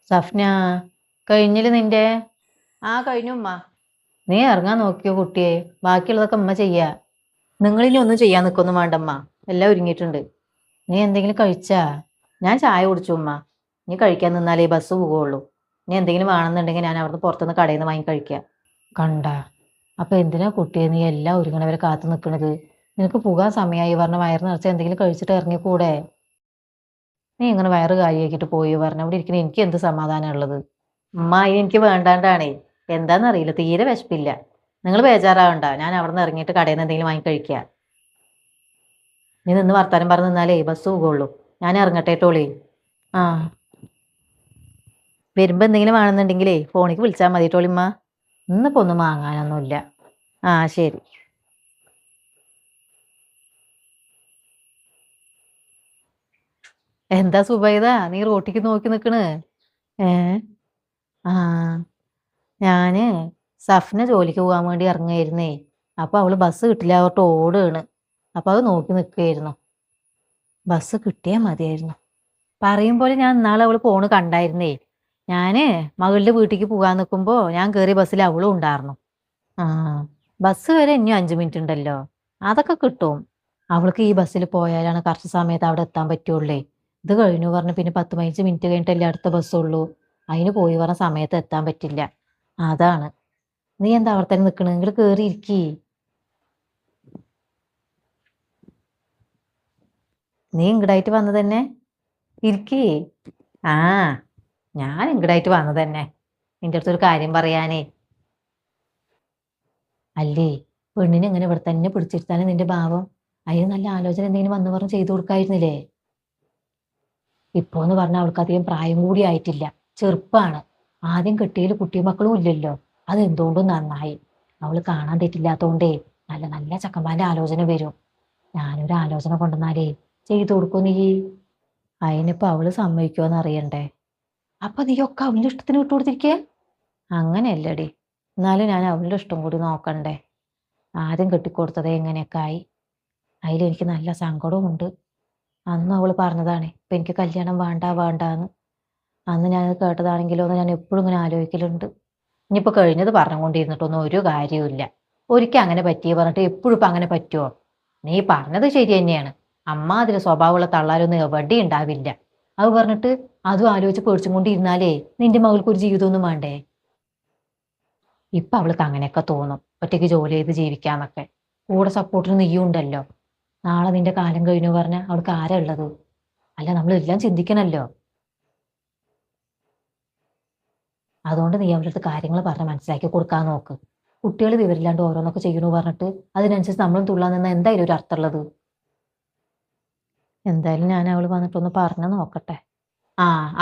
സഫ്ന, കഴിഞ്ഞില് നിന്റെ? കഴിഞ്ഞു ഉമ്മ. നീ ഇറങ്ങാൻ നോക്കിയോ കുട്ടിയെ? ബാക്കിയുള്ളതൊക്കെ ഉമ്മ ചെയ്യാ. നിങ്ങളിനി ഒന്നും ചെയ്യാൻ നിൽക്കൊന്നും വേണ്ടമ്മ. എല്ലാം ഒരുങ്ങിയിട്ടുണ്ട്. നീ എന്തെങ്കിലും കഴിച്ചാ? ഞാൻ ചായ കുടിച്ചു ഉമ്മ. നീ കഴിക്കാൻ നിന്നാലേ ബസ് പോവുള്ളൂ. നീ എന്തെങ്കിലും വേണമെന്നുണ്ടെങ്കിൽ ഞാൻ അവിടുന്ന് പുറത്തുനിന്ന് കടയിൽ നിന്ന് വാങ്ങി കഴിക്കാം. കണ്ട. അപ്പൊ എന്തിനാ കുട്ടിയെ നീ എല്ലാം ഒരുങ്ങണവരെ കാത്തു നിൽക്കണത്? നിനക്ക് പോകാൻ സമയമായി പറഞ്ഞ വയറ് നിറച്ച് എന്തെങ്കിലും കഴിച്ചിട്ട് ഇറങ്ങിക്കൂടെ? നീ ഇങ്ങനെ വയറ് കാര്യമാക്കിയിട്ട് പോയി പറഞ്ഞ അവിടെ ഇരിക്കുന്ന എനിക്ക് എന്ത് സമാധാനം ഉള്ളത്? ഉമ്മ എനിക്ക് വേണ്ടാണ്ടാണേ. എന്താണെന്നറിയില്ല, തീരെ വിശപ്പില്ല. നിങ്ങൾ ബേജാറാവണ്ട, ഞാൻ അവിടെ നിന്ന് ഇറങ്ങിയിട്ട് കടയിൽ നിന്ന് എന്തെങ്കിലും വാങ്ങി കഴിക്കാം. നീ നിന്ന് വർത്താനം പറഞ്ഞ് നിന്നാലേ ബസ് പോകുള്ളൂ. ഞാൻ ഇറങ്ങട്ടെ ടോളി. ആ, വരുമ്പോൾ എന്തെങ്കിലും വേണമെന്നുണ്ടെങ്കിലേ ഫോണിക്ക് വിളിച്ചാൽ മതി ടോളിമ്മ. ഇന്നിപ്പോ ഒന്നും വാങ്ങാനൊന്നുമില്ല. ശരി. എന്താ സുബൈദ, നീ റോട്ടിക്ക് നോക്കി നിൽക്കണ്? ഏ ആ ഞാന് സഫ്ന ജോലിക്ക് പോകാൻ വേണ്ടി ഇറങ്ങായിരുന്നേ. അപ്പൊ അവള് ബസ് കിട്ടില്ല, അവട്ട് ഓടുകയാണ്. അപ്പൊ അത് നോക്കി നിൽക്കുകയായിരുന്നു. ബസ് കിട്ടിയാൽ മതിയായിരുന്നു. പറയും പോലെ ഞാൻ ഇന്നാളെ അവള് പോണ് കണ്ടായിരുന്നേ. ഞാന് മകളുടെ വീട്ടിലേക്ക് പോകാൻ നിൽക്കുമ്പോ ഞാൻ കയറിയ ബസ്സിൽ അവളും ഉണ്ടായിരുന്നു. ആ ബസ് വരെ ഇനിയും 5 മിനിറ്റ് ഉണ്ടല്ലോ, അതൊക്കെ കിട്ടും. അവൾക്ക് ഈ ബസ്സിൽ പോയാലാണ് കറക്റ്റ് സമയത്ത് അവിടെ എത്താൻ പറ്റുള്ളേ. ഇത് കഴിഞ്ഞു പറഞ്ഞ് പിന്നെ 10-15 മിനിറ്റ് കഴിഞ്ഞിട്ടല്ലേ അടുത്ത ബസ്സുള്ളൂ. അതിന് പോയി പറഞ്ഞ സമയത്ത് എത്താൻ പറ്റില്ല. അതാണ്. നീ എന്താ അവിടെ തന്നെ നിൽക്കണ്? ഇങ്ങോട്ട് കയറി ഇരിക്കേ. നീ ഇങ്ങടായിട്ട് വന്നത് തന്നെ? ഇരിക്കേ. ആ ഞാൻ ഇങ്ങടായിട്ട് വന്നത് തന്നെ നിന്റെ അടുത്തൊരു കാര്യം പറയാനേ. അല്ലേ, പെണ്ണിനെ ഇങ്ങനെ ഇവിടെ തന്നെ പിടിച്ചിരുത്താനും നിന്റെ ഭാവം? അതിന് നല്ല ആലോചന എന്തെങ്കിലും വന്നു പറഞ്ഞ് ചെയ്തു കൊടുക്കായിരുന്നില്ലേ? ഇപ്പോന്ന് പറഞ്ഞാൽ അവൾക്ക് അധികം പ്രായം കൂടി ആയിട്ടില്ല, ചെറുപ്പാണ്. ആദ്യം കെട്ടിയതിൽ കുട്ടിയും മക്കളും ഇല്ലല്ലോ. അതെന്തുകൊണ്ടും നന്നായി. അവള് കാണാൻ തെറ്റില്ലാത്തോണ്ടേ നല്ല നല്ല ചക്കന്മാരുടെ ആലോചന വരും. ഞാനൊരു ആലോചന കൊണ്ടുവന്നാലേ ചെയ്തു കൊടുക്കും നീ. അതിനിപ്പോ അവള് സമ്മതിക്കുമോന്ന് അറിയണ്ടേ? അപ്പൊ നീയൊക്കെ അവളുടെ ഇഷ്ടത്തിന് വിട്ടുകൊടുത്തിരിക്കേ? അങ്ങനെയല്ലടി, എന്നാലും ഞാൻ അവളുടെ ഇഷ്ടം കൂടി നോക്കണ്ടേ? ആദ്യം കെട്ടിക്കൊടുത്തതേ എങ്ങനെയൊക്കെ ആയി. അതിലെനിക്ക് നല്ല സങ്കടവും ഉണ്ട്. അന്ന് അവള് പറഞ്ഞതാണ് ഇപ്പം എനിക്ക് കല്യാണം വേണ്ട വേണ്ടാന്ന്. അന്ന് ഞാനത് കേട്ടതാണെങ്കിലോ എന്ന് ഞാൻ എപ്പോഴും ഇങ്ങനെ ആലോചിക്കലുണ്ട്. ഇനിയിപ്പോൾ കഴിഞ്ഞത് പറഞ്ഞുകൊണ്ടിരുന്നിട്ടൊന്നും ഒരു കാര്യവുമില്ല. ഒരിക്കൽ അങ്ങനെ പറ്റിയ പറഞ്ഞിട്ട് എപ്പോഴും ഇപ്പം അങ്ങനെ പറ്റുമോ? നീ പറഞ്ഞത് ശരി തന്നെയാണ്. അമ്മാതിരി സ്വഭാവമുള്ള തള്ളാരൊന്നും എവിടെയും ഉണ്ടാവില്ല. അത് പറഞ്ഞിട്ട് അതും ആലോചിച്ച് പേടിച്ചും കൊണ്ടിരുന്നാലേ നിന്റെ മകൾക്ക് ഒരു ജീവിതമൊന്നും വേണ്ടേ? ഇപ്പം അവൾക്ക് അങ്ങനെയൊക്കെ തോന്നും, ഒറ്റയ്ക്ക് ജോലി ചെയ്ത് ജീവിക്കാന്നൊക്കെ. കൂടെ സപ്പോർട്ടിന് നീയും ഉണ്ടല്ലോ. നാളെ നിന്റെ കാലം കഴിഞ്ഞു പറഞ്ഞാൽ അവൾക്ക് ആരാ ഉള്ളത്? അല്ല, നമ്മളെല്ലാം ചിന്തിക്കണല്ലോ. അതുകൊണ്ട് നീ അവരുടെ അടുത്ത് കാര്യങ്ങൾ പറഞ്ഞ് മനസ്സിലാക്കി കൊടുക്കാൻ നോക്ക്. കുട്ടികൾ വിവരമില്ലാണ്ട് ഓരോന്നൊക്കെ ചെയ്യണു പറഞ്ഞിട്ട് അതിനനുസരിച്ച് നമ്മളും തുള്ളാൻ നിന്നാൽ എന്തായാലും ഒരു അർത്ഥമുള്ളത്? എന്തായാലും ഞാൻ അവള് വന്നിട്ടൊന്ന് പറഞ്ഞു നോക്കട്ടെ.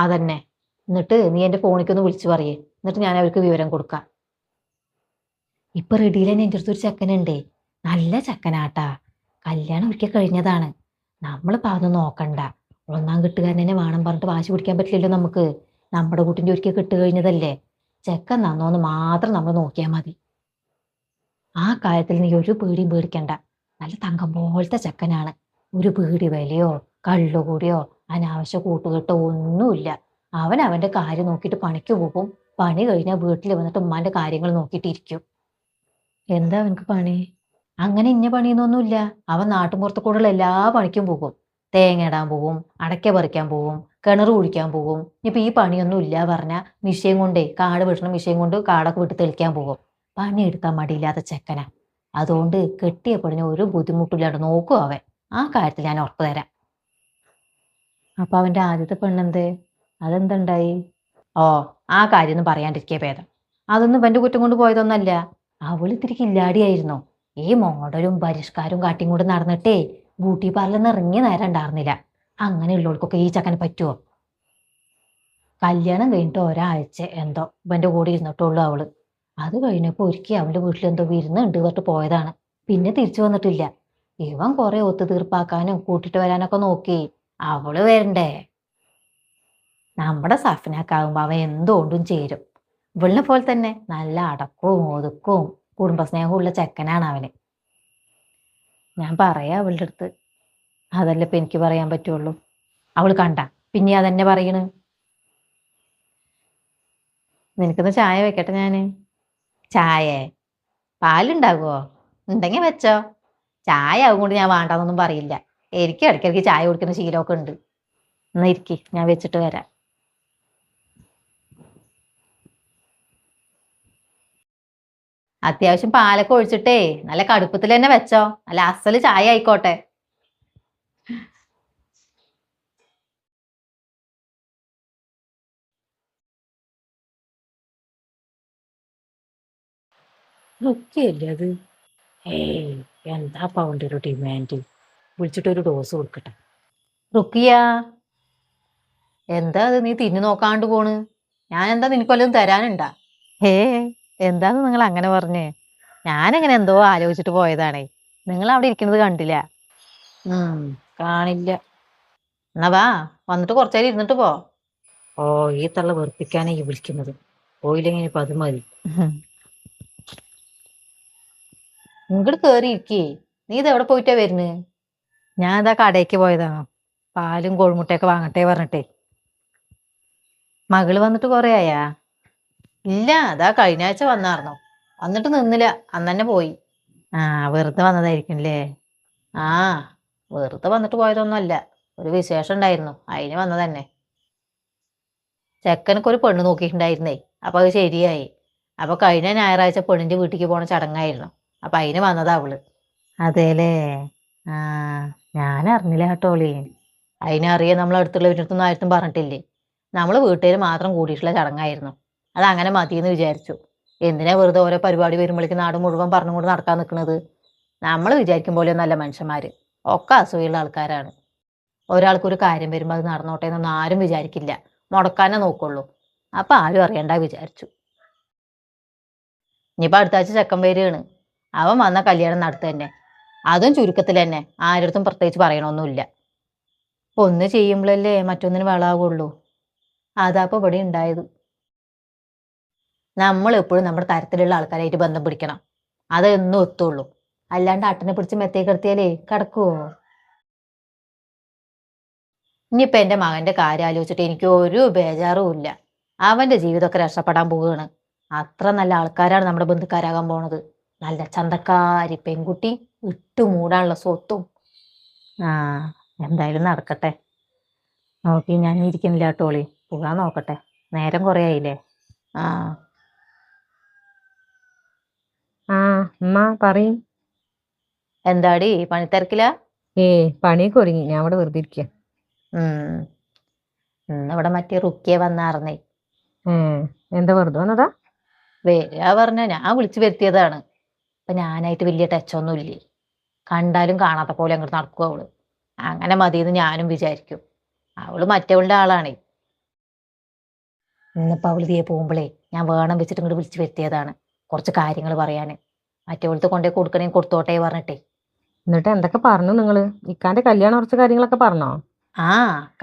അതന്നെ. എന്നിട്ട് നീ എൻ്റെ ഫോണിലേക്കൊന്ന് വിളിച്ചു പറയേ, എന്നിട്ട് ഞാൻ അവർക്ക് വിവരം കൊടുക്കാം. ഇപ്പൊ റെഡിയിൽ തന്നെ എൻ്റെ അടുത്തൊരു ചെക്കനുണ്ടേ. നല്ല ചെക്കനാട്ടാ. കല്യാണം ഒരിക്കൽ കഴിഞ്ഞതാണ്. നമ്മളിപ്പോൾ അതൊന്നും നോക്കണ്ട. ഒന്നാം കെട്ടുകാരൻ തന്നെ വേണം പറഞ്ഞിട്ട് വാശി പിടിക്കാൻ പറ്റില്ലല്ലോ നമുക്ക്. നമ്മുടെ കുട്ടിൻ്റെ ഒരിക്കൽ കെട്ട് കഴിഞ്ഞതല്ലേ. ചെക്കൻ നന്നോന്ന് മാത്രം നമ്മൾ നോക്കിയാൽ മതി. ആ കാര്യത്തിൽ നീ ഒരു പേടിയും പേടിക്കണ്ട. നല്ല തങ്കം പോലത്തെ ചെക്കനാണ്. ഒരു പീടി വിലയോ കള്ളുകൂടിയോ അനാവശ്യ കൂട്ടുകെട്ടോ ഒന്നുമില്ല. അവൻ അവൻ്റെ കാര്യം നോക്കിയിട്ട് പണിക്ക് പോകും. പണി കഴിഞ്ഞാൽ വീട്ടിൽ വന്നിട്ട് ഉമ്മാൻ്റെ കാര്യങ്ങൾ നോക്കിയിട്ടിരിക്കും. എന്താ അവനക്ക് പണി? അങ്ങനെ ഇന്ന പണിയൊന്നുമില്ല. അവൻ നാട്ടുമ്പുറത്ത് കൂടെയുള്ള എല്ലാ പണിക്കും പോകും. തേങ്ങ ഇടാൻ പോകും, അടയ്ക്ക പറിക്കാൻ പോകും, കിണർ കുഴിക്കാൻ പോകും. ഇനിയിപ്പോൾ ഈ പണിയൊന്നും ഇല്ല പറഞ്ഞാൽ മിഷ്യൻ കൊണ്ടേ, കാട് വെട്ടണ മിഷ്യൻ കൊണ്ട് കാടൊക്കെ വിട്ട് തെളിക്കാൻ പോകും. പണിയെടുക്കാൻ മടിയില്ലാത്ത ചെക്കനാ. അതുകൊണ്ട് കെട്ടിയ പെണ്ണിന് ഒരു ബുദ്ധിമുട്ടില്ലാണ്ട് നോക്കും അവൻ. ആ കാര്യത്തിൽ ഞാൻ ഉറപ്പ് തരാം. അപ്പൊ അവന്റെ ആദ്യത്തെ പെണ്ണെന്തേ? അതെന്തുണ്ടായി? ആ കാര്യമൊന്നും പറയാണ്ടിരിക്കേ ഭേദം. അതൊന്നും ഇവൻ്റെ കുറ്റം കൊണ്ട് പോയതൊന്നല്ല. അവൾ ഇത്തിരി കില്ലാടിയായിരുന്നു. ഈ മോഡലും പരിഷ്കാരവും കാട്ടിയും കൊണ്ട് നടന്നിട്ടേ ബ്യൂട്ടി പാർലറിൽ നിന്ന് ഇറങ്ങിയ നേരം ഉണ്ടായിരുന്നില്ല. അങ്ങനെയുള്ളവർക്കൊക്കെ ഈ ചക്കനെ പറ്റുമോ? കല്യാണം കഴിഞ്ഞിട്ട് ഒരാഴ്ച എന്തോ ഇവൻ്റെ കൂടെ ഇരുന്നിട്ടുള്ളൂ അവള്. അത് കഴിഞ്ഞപ്പോൾ ഒരിക്കൽ അവളുടെ വീട്ടിൽ എന്തോ വിരുന്നുണ്ട് പറഞ്ഞിട്ട് പോയതാണ്. പിന്നെ തിരിച്ചു വന്നിട്ടില്ല. ഇവൻ കുറെ ഒത്തുതീർപ്പാക്കാനും കൂട്ടിട്ട് വരാനൊക്കെ നോക്കി. അവള് വരണ്ടേ? നമ്മുടെ സഫിനാക്കാവുമ്പോൾ അവൻ എന്തുകൊണ്ടും ചേരും. ഇവളിനെ പോലെ തന്നെ നല്ല അടക്കവും ഒതുക്കവും കുടുംബസ്നേഹവും ഉള്ള ചെക്കനാണ് അവന്. ഞാൻ പറയാ അവളുടെ അടുത്ത്. അതല്ല ഇപ്പൊ എനിക്ക് പറയാൻ പറ്റുള്ളൂ. അവൾ കണ്ട പിന്നെ അതന്നെ പറയണ്. നിനക്കൊന്ന് ചായ വെക്കട്ടെ ഞാന്? ചായ പാലുണ്ടാകുമോ? ഉണ്ടെങ്കിൽ വെച്ചോ. ചായ ആവും കൊണ്ട് ഞാൻ വേണ്ടാന്നൊന്നും പറയില്ല. എനിക്ക് ഇടയ്ക്കിടയ്ക്ക് ചായ കുടിക്കുന്ന ശീലമൊക്കെ ഉണ്ട്. എന്നാ ഇരിക്കി, ഞാൻ വെച്ചിട്ട് വരാം. അത്യാവശ്യം പാലൊക്കെ ഒഴിച്ചിട്ടേ നല്ല കടുപ്പത്തിൽ തന്നെ വെച്ചോ. നല്ല അസല് ചായ ആയിക്കോട്ടെ. റുക്കിയല്ലേ അത്? ഏയ്, എന്താ അവൻ്റെ ഒരു ഡിമാൻഡ്? വിളിച്ചിട്ടൊരു ഡോസ് കൊടുക്കട്ടെ. റുക്കിയ, എന്താ അത് നീ തിന്നു നോക്കാണ്ട് പോണ്? ഞാൻ എന്താ നിനക്ക് വല്ലതും തരാനുണ്ടാ? ഹേ, എന്താന്ന് നിങ്ങൾ അങ്ങനെ പറഞ്ഞേ? ഞാനങ്ങനെ എന്തോ ആലോചിച്ചിട്ട് പോയതാണേ. നിങ്ങൾ അവിടെ ഇരിക്കുന്നത് കണ്ടില്ല. കാണില്ല. എന്നാ വാ, വന്നിട്ട് കുറച്ചേരം ഇരുന്നിട്ട് പോ. ഓ, ഈ തള്ള വെറുപ്പിക്കാനേ ഈ വിളിക്കുന്നത്. പോയില്ലെങ്കിൽ ഇപ്പൊ അത് മതി. ഇങ്ങോട്ട് കേറി ഇരിക്കേ. നീ ഇത് എവിടെ പോയിട്ടാ വരുന്നത്? ഞാൻ എന്താ കടയ്ക്ക് പോയതാണോ? പാലും കോഴിമുട്ടയൊക്കെ വാങ്ങട്ടെ പറഞ്ഞിട്ടേ. മകള് വന്നിട്ട് കൊറേ ആയാ? ഇല്ല, അതാ കഴിഞ്ഞ ആഴ്ച വന്നാർന്നു. വന്നിട്ട് നിന്നില്ല, അന്ന് തന്നെ പോയി. ആ, വെറുതെ വന്നതായിരിക്കും അല്ലേ? ആ, വെറുതെ വന്നിട്ട് പോയതൊന്നുമല്ല. ഒരു വിശേഷം ഉണ്ടായിരുന്നു, അതിന് വന്നതന്നെ. ചെക്കനക്ക് ഒരു പെണ്ണ് നോക്കിയിട്ടുണ്ടായിരുന്നേ. അപ്പൊ അത് ശരിയായി. അപ്പൊ കഴിഞ്ഞ ഞായറാഴ്ച പെണ്ണിന്റെ വീട്ടിലേക്ക് പോണ ചടങ്ങായിരുന്നു. അപ്പൊ അതിന് വന്നതാ അവള്. അതേലേ. ആ, ഞാൻ അറിഞ്ഞില്ല കേട്ടോളി. അതിനറിയാൻ നമ്മൾ അടുത്തുള്ളവരടുത്തൊന്നും ആരും പറഞ്ഞിട്ടില്ലേ. നമ്മൾ വീട്ടുകാർ മാത്രം കൂടിയിട്ടുള്ള ചടങ്ങായിരുന്നു. അതങ്ങനെ മതിയെന്ന് വിചാരിച്ചു. എന്തിനാ വെറുതെ ഓരോ പരിപാടി വരുമ്പോഴേക്ക് നാട് മുഴുവൻ പറഞ്ഞുകൊണ്ട് നടക്കാൻ നിൽക്കുന്നത്? നമ്മൾ വിചാരിക്കും പോലെ നല്ല മനുഷ്യന്മാര് ഒക്കെ അസൂയുള്ള ആൾക്കാരാണ്. ഒരാൾക്കൊരു കാര്യം വരുമ്പോൾ അത് നടന്നോട്ടെ എന്നൊന്നും ആരും വിചാരിക്കില്ല. മുടക്കാനേ നോക്കുള്ളൂ. അപ്പൊ ആരും അറിയണ്ട വിചാരിച്ചു. ഇനിയിപ്പോൾ അടുത്ത ആഴ്ച ചെക്കൻ വരികയാണ്. അവൻ വന്ന കല്യാണം നടത്തുക തന്നെ. അതും ചുരുക്കത്തിൽ തന്നെ, ആരടുത്തും പ്രത്യേകിച്ച് പറയണമൊന്നുമില്ല. ഒന്ന് ചെയ്യുമ്പോഴല്ലേ മറ്റൊന്നിന് വളാവുള്ളൂ. അതാപ്പോൾ ഇവിടെ ഉണ്ടായത്. നമ്മൾ എപ്പോഴും നമ്മുടെ തരത്തിലുള്ള ആൾക്കാരായിട്ട് ബന്ധം പിടിക്കണം. അതെന്നും എത്തുള്ളൂ. അല്ലാണ്ട് അട്ടനെ പിടിച്ച് മെത്തേ കിടത്തിയാലേ കിടക്കുവോ? ഇനിയിപ്പോൾ എൻ്റെ മകൻ്റെ കാര്യം ആലോചിച്ചിട്ട് എനിക്ക് ഒരു ബേജാറും ഇല്ല. അവൻ്റെ ജീവിതമൊക്കെ രക്ഷപ്പെടാൻ പോവുകയാണ്. അത്ര നല്ല ആൾക്കാരാണ് നമ്മുടെ ബന്ധുക്കാരാകാൻ പോണത്. നല്ല ചന്തക്കാരി പെൺകുട്ടി, ഇട്ടു മൂടാനുള്ള സ്വത്തും. ആ, എന്തായാലും നടക്കട്ടെ. നോക്കി, ഞാൻ ഇരിക്കുന്നില്ല കേട്ടോളി. പോകാൻ നോക്കട്ടെ. നേരം കുറേ ആയില്ലേ? ആ, ആ ഉമ്മ പറയും. എന്താടി പണിത്തിരക്കിലാ? പണിയൊക്കെ ഒരുങ്ങി, ഞാൻ ഇവിടെ വെറുതെ ഇരിക്കുക. ഇന്ന് ഇവിടെ മറ്റേ റുക്കിയ വന്നാർന്നേ. എന്താ വെറുതെ വന്നതാ? വരിക പറഞ്ഞ ഞാൻ വിളിച്ചു വരുത്തിയതാണ്. അപ്പൊ ഞാനായിട്ട് വലിയ ടച്ചൊന്നും ഇല്ലേ. കണ്ടാലും കാണാത്ത പോലെ അങ്ങോട്ട് നടക്കും അവള്. അങ്ങനെ മതിയെന്ന് ഞാനും വിചാരിക്കും. അവള് മറ്റവളുടെ ആളാണേ. ഇന്നിപ്പോ അവള് തീയെ പോകുമ്പോഴേ ഞാൻ വേണം വെച്ചിട്ട് ഇങ്ങോട്ട് വിളിച്ചു വരുത്തിയതാണ്. കുറച്ച് കാര്യങ്ങൾ പറയാന്. മറ്റവളത്ത് കൊണ്ടേ കൊടുക്കണേ കൊടുത്തോട്ടെ പറഞ്ഞിട്ടേ. എന്നിട്ട് എന്തൊക്കെ പറഞ്ഞു നിങ്ങള്? ഇക്കാന്റെ കല്യാണം ഉറച്ച കാര്യങ്ങളൊക്കെ പറഞ്ഞോ? ആ,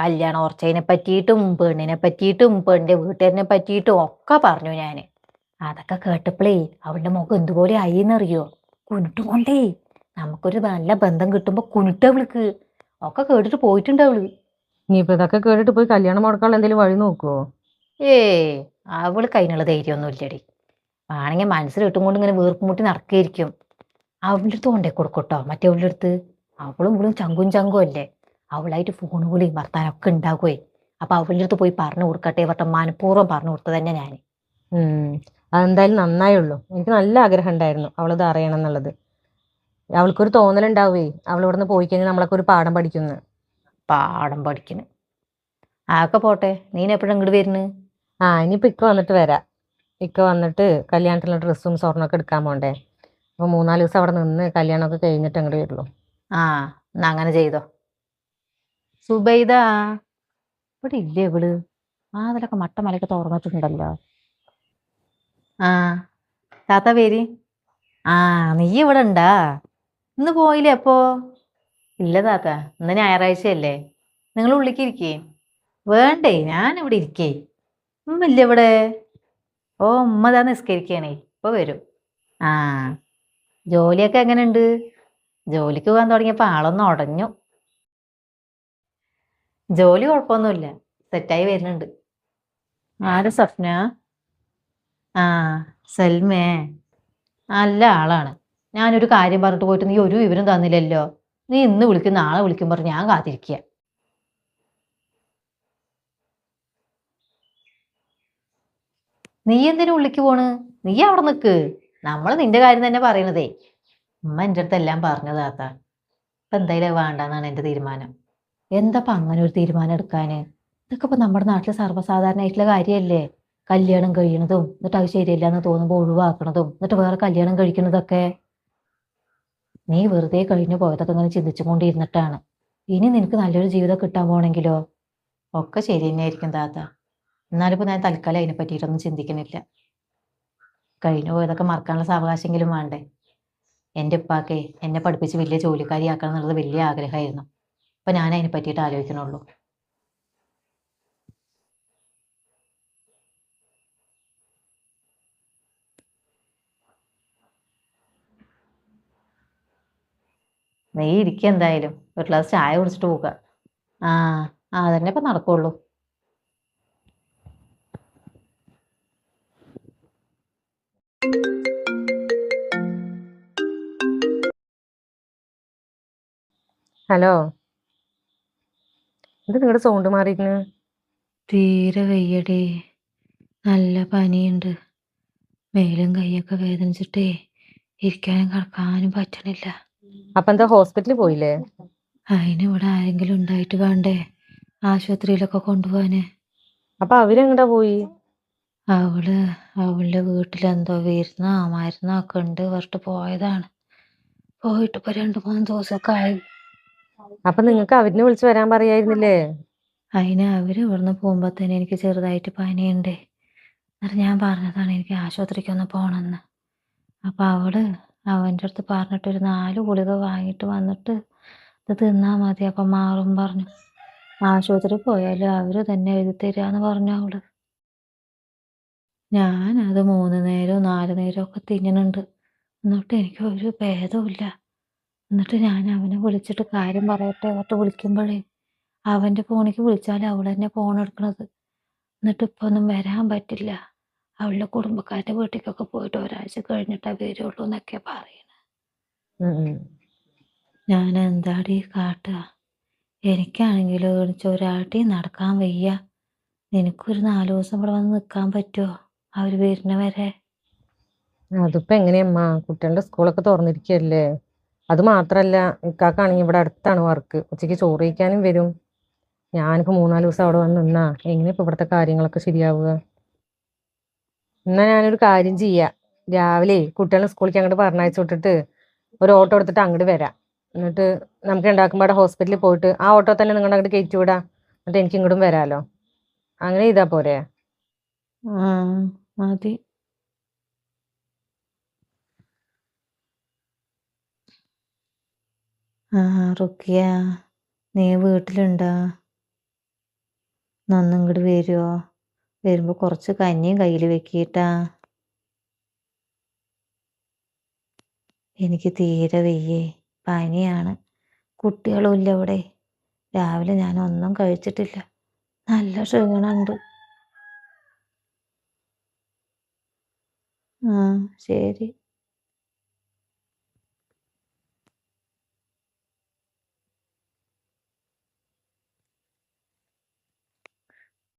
കല്യാണം ഉറച്ചതിനെ പറ്റിയിട്ടും പെണ്ണിനെ പറ്റിയിട്ടും പെണ്ണിന്റെ വീട്ടുകാരനെ പറ്റിയിട്ടും ഒക്കെ പറഞ്ഞു ഞാന്. അതൊക്കെ കേട്ടപ്പോഴേ അവളുടെ മുഖം എന്തുപോലെ ആയിന്നറിയോ? കുനിട്ടും കൊണ്ടേ. നമുക്കൊരു നല്ല ബന്ധം കിട്ടുമ്പോ കുനിട്ടവൾക്ക് ഒക്കെ കേട്ടിട്ട് പോയിട്ടുണ്ട് അവള്. ഇനിയിപ്പോ ഇതൊക്കെ കേട്ടിട്ട് പോയി കല്യാണം മുടക്കാനുള്ള എന്തെങ്കിലും വഴി നോക്കുവോ? അവൾക്ക് അതിനുള്ള ധൈര്യമൊന്നും ഇല്ലടി. ആണെങ്കിൽ മനസ്സിലിട്ടും കൊണ്ട് ഇങ്ങനെ വീർപ്പുമുട്ടി നടക്കുകയായിരിക്കും. അവളുടെ അടുത്ത് കൊണ്ടേ കൊടുക്കട്ടോ മറ്റവളുടെ അടുത്ത്. അവളും ഇവളും ചങ്കും ചങ്കും അല്ലേ. അവളായിട്ട് ഫോൺ വിളി വർത്താനൊക്കെ ഉണ്ടാകുവേ. അപ്പൊ അവളുടെ അടുത്ത് പോയി പറഞ്ഞു കൊടുക്കട്ടെ ഇവട്ടെ മനഃപൂർവ്വം പറഞ്ഞു കൊടുത്തത് തന്നെ ഞാൻ. അതെന്തായാലും നന്നായുള്ളൂ. എനിക്ക് നല്ല ആഗ്രഹം ഉണ്ടായിരുന്നു അവളിത് അറിയണം എന്നുള്ളത്. അവൾക്കൊരു തോന്നലുണ്ടാവേ അവൾ ഇവിടുന്ന് പോയി കഴിഞ്ഞാൽ നമ്മളൊക്കെ ഒരു പാഠം പഠിക്കുന്നു. പാഠം പഠിക്കുന്നു. ആക്കെ പോട്ടെ, നീ എപ്പോഴും ഇങ്ങോട്ട് വരുന്നു? ഇനിയിപ്പോ ഇക്ക വന്നിട്ട് വരാം. ഇക്ക വന്നിട്ട് കല്യാണത്തിനുള്ള ഡ്രസ്സും സ്വർണ്ണമൊക്കെ എടുക്കാൻ പോണ്ടേ. അപ്പൊ 3-4 ദിവസം അവിടെ നിന്ന് കല്യാണമൊക്കെ കഴിഞ്ഞിട്ട് അങ്ങോട്ട് വരുള്ളൂ. എന്നാ അങ്ങനെ ചെയ്തോ. സുബൈദ ഇവിടെ ഇല്ലേ ഇവള്? അതിലൊക്കെ മട്ടമലയൊക്കെ തുറന്നിട്ടുണ്ടല്ലോ. താത്ത പേര്. നീ ഇവിടെ ഉണ്ടാ? ഇന്ന് പോയില്ലേ അപ്പോ? ഇല്ല താത്ത, ഇന്ന് ഞായറാഴ്ചയല്ലേ. നിങ്ങൾ ഉള്ളിക്ക് ഇരിക്കേ. വേണ്ടേ, ഞാനിവിടെ ഇരിക്കേ. ഉമ്മ ഇല്ല ഇവിടെ? ഓ, ഉമ്മ താ നിസ്കരിക്കണേ, ഇപ്പൊ വരും. ജോലിയൊക്കെ എങ്ങനെയുണ്ട്? ജോലിക്ക് പോകാൻ തുടങ്ങിയപ്പോ ആളൊന്നും ഉടഞ്ഞു. ജോലി കുഴപ്പമൊന്നുമില്ല, സെറ്റായി വരുന്നുണ്ട്. ആര്? സ്വപ്ന? ആ സൽമേ നല്ല ആളാണ്. ഞാനൊരു കാര്യം പറഞ്ഞിട്ട് പോയിട്ട് നീ ഒരു വിവരം തന്നില്ലല്ലോ. നീ ഇന്ന് വിളിക്കും നാളെ വിളിക്കും പറഞ്ഞ് ഞാൻ കാത്തിരിക്കുക. നീ എന്തിനു ഉള്ളിക്ക് പോണ്? നീ അവിടെ നിക്ക്. നമ്മൾ നിന്റെ കാര്യം തന്നെ പറയണതേ. ഉമ്മ എൻ്റെ അടുത്ത് എല്ലാം പറഞ്ഞതാത്ത. ഇപ്പൊ എന്തായാലും അത് വേണ്ടാന്നാണ് എൻ്റെ തീരുമാനം. എന്താ അങ്ങനെ ഒരു തീരുമാനം എടുക്കാന്? ഇതൊക്കെ ഇപ്പൊ നമ്മുടെ നാട്ടിൽ സർവ്വസാധാരണമായിട്ടുള്ള കാര്യമല്ലേ? കല്യാണം കഴിയണതും എന്നിട്ട് അത് ശരിയല്ല എന്ന് തോന്നുമ്പോൾ ഒഴിവാക്കണതും എന്നിട്ട് വേറെ കല്യാണം കഴിക്കണതൊക്കെ. നീ വെറുതെ കഴിഞ്ഞു പോയതൊക്കെ ഇങ്ങനെ ചിന്തിച്ചുകൊണ്ടിരുന്നിട്ടാണ്. ഇനി നിനക്ക് നല്ലൊരു ജീവിതം കിട്ടാൻ പോണെങ്കിലോ ഒക്കെ ശരി തന്നെയായിരിക്കും താത്ത. എന്നാലും ഇപ്പൊ ഞാൻ തൽക്കാലം അതിനെ പറ്റിയിട്ടൊന്നും ചിന്തിക്കുന്നില്ല. കഴിഞ്ഞു പോയതൊക്കെ മറക്കാനുള്ള സാവകാശമെങ്കിലും വേണ്ടേ? എൻ്റെ ഉപ്പാക്കെ എന്നെ പഠിപ്പിച്ച് വലിയ ജോലിക്കാരിയാക്കണം എന്നുള്ളത് വലിയ ആഗ്രഹമായിരുന്നു. അപ്പൊ ഞാൻ അതിനെ പറ്റിയിട്ട് ആലോചിക്കണുള്ളൂ. നീ ഇരിക്കുക എന്തായാലും. ഒരു ഗ്ലാസ് ചായ കുടിച്ചിട്ട് പോവുക. ആ അതന്നെ ഇപ്പൊ നടക്കുള്ളൂ. ഹലോ, ഇത് നിങ്ങളുടെ സൗണ്ട് മാറിയിരിക്കുന്നു. തീരെ വയ്യടി. നല്ല പനിയുണ്ട്. മേലും കൈയൊക്കെ വേദനിച്ചിട്ടേ ഇരിക്കാനും കിടക്കാനും പറ്റണില്ല. അപ്പൊ എന്താ ഹോസ്പിറ്റലിൽ പോയില്ലേ? അതിന് ഇവിടെ ആരെങ്കിലും ഉണ്ടായിട്ട് വേണ്ടേ ആശുപത്രിയിലൊക്കെ കൊണ്ടുപോകാന്. അപ്പൊ അവരെങ്ങടാ പോയി? അവളുടെ വീട്ടിലെന്തോ വിരുന്നോ മരുന്നോ ഒക്കെ ഉണ്ട് പറഞ്ഞിട്ട് പോയതാണ്. പോയിട്ട് ഇപ്പൊ 2-3 ദിവസമൊക്കെ ആയി. അപ്പൊ നിങ്ങൾക്ക് അവരിനെ വിളിച്ച് വരാൻ പറയായിരുന്നില്ലേ? അതിന് അവര് ഇവിടുന്ന് പോകുമ്പോ തന്നെ എനിക്ക് ചെറുതായിട്ട് പനിയുണ്ട്. എന്നിട്ട് ഞാൻ പറഞ്ഞതാണ് എനിക്ക് ആശുപത്രിക്കൊന്ന് പോകണമെന്ന്. അപ്പൊ അവൻ്റെ അടുത്ത് പറഞ്ഞിട്ട് ഒരു 4 ഗുളിക വാങ്ങിയിട്ട് വന്നിട്ട് ഇത് തിന്നാ മതി അപ്പൊ മാറും പറഞ്ഞു. ആശുപത്രി പോയാലും അവര് തന്നെ എഴുതി തരാന്ന് പറഞ്ഞു അവള്. ഞാനത് 3 നേരവും 4 നേരവും ഒക്കെ തിന്നണുണ്ട്. എന്നിട്ട് എനിക്ക് ഒരു ഭേദമില്ല. എന്നിട്ട് ഞാൻ അവനെ വിളിച്ചിട്ട് കാര്യം പറയട്ടെ എന്നിട്ട് വിളിക്കുമ്പോഴേ അവൻ്റെ ഫോണിലേക്ക് വിളിച്ചാൽ അവൾ തന്നെ ഫോൺ എടുക്കണത്. എന്നിട്ട് ഇപ്പൊ ഒന്നും വരാൻ പറ്റില്ല. അവളുടെ കുടുംബക്കാരുടെ വീട്ടിലേക്കൊക്കെ പോയിട്ട് ഒരാഴ്ച കഴിഞ്ഞിട്ടേ വരുള്ളൂ എന്നൊക്കെ പറയണേ. ഉം ഉം. ഞാൻ എന്താടി കാട്ടുക? എനിക്കാണെങ്കിലോ ഒരാട്ടി നടക്കാൻ വയ്യ. നിനക്കൊരു 4 ദിവസം ഇവിടെ വന്ന് നിൽക്കാൻ പറ്റുമോ അവര് വരുന്ന വരെ? അതിപ്പോ എങ്ങനെയമ്മ, കുട്ടികളുടെ സ്കൂളൊക്കെ തുറന്നിരിക്കുകയല്ലേ. അത് മാത്രല്ല, ഇക്കാക്കാണെങ്കിൽ ഇവിടെ അടുത്താണ് വർക്ക്. ഉച്ചയ്ക്ക് ചോറ് കഴിക്കാനും വരും. ഞാനിപ്പോ 3-4 ദിവസം അവിടെ വന്ന് നിന്നാ എങ്ങനെ ഇപ്പൊ ഇവിടുത്തെ കാര്യങ്ങളൊക്കെ ശരിയാവുക? എന്നാ ഞാനൊരു കാര്യം ചെയ്യാം. രാവിലെ കുട്ടികളെ സ്കൂളിലേക്ക് അങ്ങോട്ട് പറഞ്ഞയച്ചു വിട്ടിട്ട് ഒരു ഓട്ടോ എടുത്തിട്ട് അങ്ങോട്ട് വരാം. എന്നിട്ട് നമുക്ക് ഉണ്ടാക്കുമ്പോൾ അവിടെ ഹോസ്പിറ്റലിൽ പോയിട്ട് ആ ഓട്ടോ തന്നെ നിങ്ങളുടെ അങ്ങോട്ട് കയറ്റി വിടാം. എന്നിട്ട് എനിക്ക് ഇങ്ങോട്ടും വരാമല്ലോ. അങ്ങനെ ചെയ്താ പോരെ? ആ മതി. ആ റുക്കിയ, നീ വീട്ടിലുണ്ടോ? നന്നും ഇങ്ങോട്ട് വരുമോ? വരുമ്പോ കുറച്ച് കഞ്ഞിയും കയ്യിൽ വെക്കിട്ടാ. എനിക്ക് തീരെ വയ്യേ, പനിയാണ്. കുട്ടികളും ഇല്ല ഇവിടെ. രാവിലെ ഞാൻ ഒന്നും കഴിച്ചിട്ടില്ല. നല്ല ക്ഷീണമുണ്ട്. ആ ശരി.